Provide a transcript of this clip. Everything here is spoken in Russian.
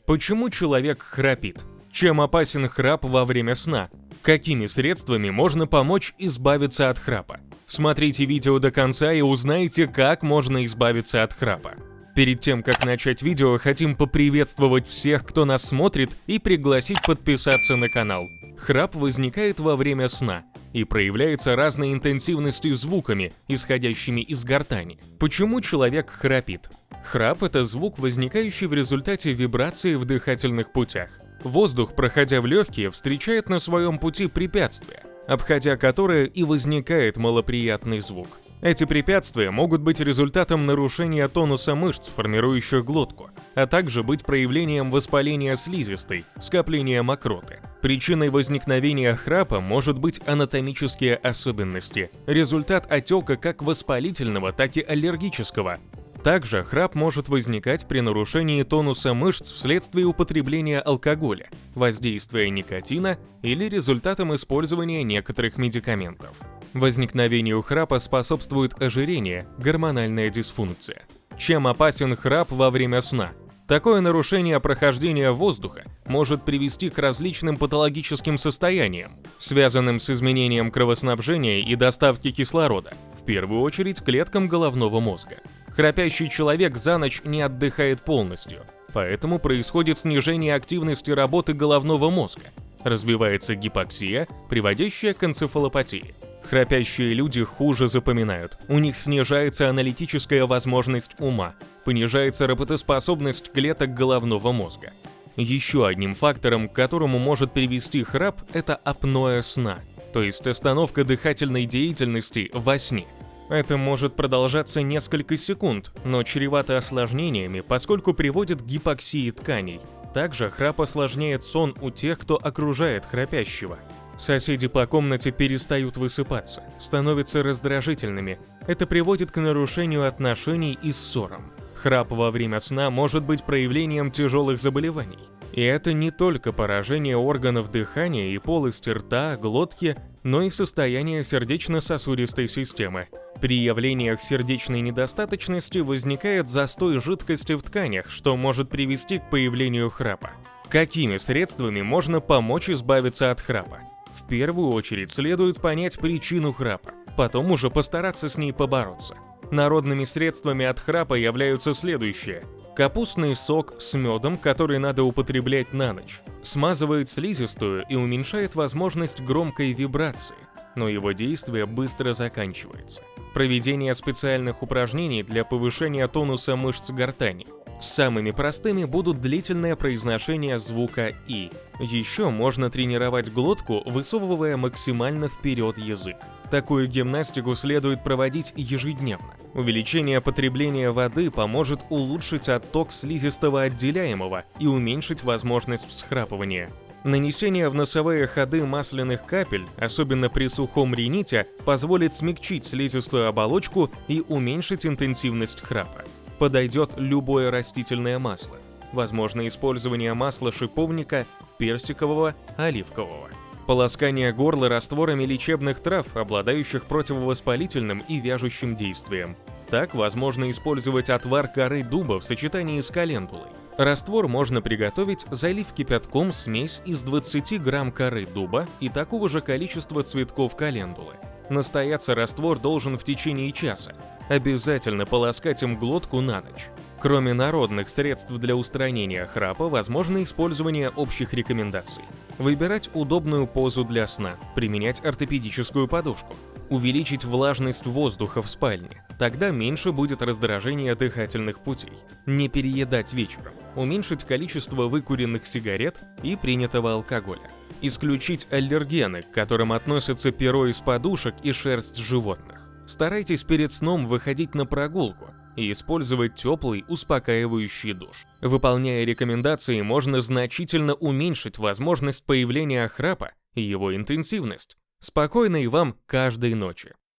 Почему человек храпит? Чем опасен храп во время сна? Какими средствами можно помочь избавиться от храпа? Смотрите видео до конца и узнаете, как можно избавиться от храпа. Перед тем, как начать видео, хотим поприветствовать всех, кто нас смотрит, и пригласить подписаться на канал. Храп возникает во время сна и проявляется разной интенсивностью звуками, исходящими из гортани. Почему человек храпит? Храп – это звук, возникающий в результате вибрации в дыхательных путях. Воздух, проходя в легкие, встречает на своем пути препятствия, обходя которое и возникает малоприятный звук. Эти препятствия могут быть результатом нарушения тонуса мышц, формирующих глотку, а также быть проявлением воспаления слизистой, скопления мокроты. Причиной возникновения храпа может быть анатомические особенности, результат отека как воспалительного, так и аллергического. Также храп может возникать при нарушении тонуса мышц вследствие употребления алкоголя, воздействия никотина или результатом использования некоторых медикаментов. Возникновению храпа способствует ожирение, гормональная дисфункция. Чем опасен храп во время сна? Такое нарушение прохождения воздуха может привести к различным патологическим состояниям, связанным с изменением кровоснабжения и доставки кислорода, в первую очередь клеткам головного мозга. Храпящий человек за ночь не отдыхает полностью, поэтому происходит снижение активности работы головного мозга, развивается гипоксия, приводящая к энцефалопатии. Храпящие люди хуже запоминают, у них снижается аналитическая возможность ума, понижается работоспособность клеток головного мозга. Еще одним фактором, к которому может привести храп, это апноэ сна, то есть остановка дыхательной деятельности во сне. Это может продолжаться несколько секунд, но чревато осложнениями, поскольку приводит к гипоксии тканей. Также храп осложняет сон у тех, кто окружает храпящего. Соседи по комнате перестают высыпаться, становятся раздражительными. Это приводит к нарушению отношений и ссорам. Храп во время сна может быть проявлением тяжелых заболеваний. И это не только поражение органов дыхания и полости рта, глотки, но и состояние сердечно-сосудистой системы. При явлениях сердечной недостаточности возникает застой жидкости в тканях, что может привести к появлению храпа. Какими средствами можно помочь избавиться от храпа? В первую очередь следует понять причину храпа, потом уже постараться с ней побороться. Народными средствами от храпа являются следующие. Капустный сок с медом, который надо употреблять на ночь, смазывает слизистую и уменьшает возможность громкой вибрации, но его действие быстро заканчивается. Проведение специальных упражнений для повышения тонуса мышц гортани. Самыми простыми будут длительное произношение звука «и». Еще можно тренировать глотку, высовывая максимально вперед язык. Такую гимнастику следует проводить ежедневно. Увеличение потребления воды поможет улучшить отток слизистого отделяемого и уменьшить возможность всхрапывания. Нанесение в носовые ходы масляных капель, особенно при сухом рините, позволит смягчить слизистую оболочку и уменьшить интенсивность храпа. Подойдет любое растительное масло. Возможно использование масла шиповника, персикового, оливкового. Полоскание горла растворами лечебных трав, обладающих противовоспалительным и вяжущим действием. Так возможно использовать отвар коры дуба в сочетании с календулой. Раствор можно приготовить, залив кипятком смесь из 20 грамм коры дуба и такого же количества цветков календулы. Настояться раствор должен в течение часа. Обязательно полоскать им глотку на ночь. Кроме народных средств для устранения храпа, возможно использование общих рекомендаций. Выбирать удобную позу для сна, применять ортопедическую подушку, увеличить влажность воздуха в спальне, тогда меньше будет раздражения дыхательных путей, не переедать вечером, уменьшить количество выкуренных сигарет и принятого алкоголя. Исключить аллергены, к которым относятся перо из подушек и шерсть животных. Старайтесь перед сном выходить на прогулку и использовать теплый, успокаивающий душ. Выполняя рекомендации, можно значительно уменьшить возможность появления храпа и его интенсивность. Спокойной вам каждой ночи!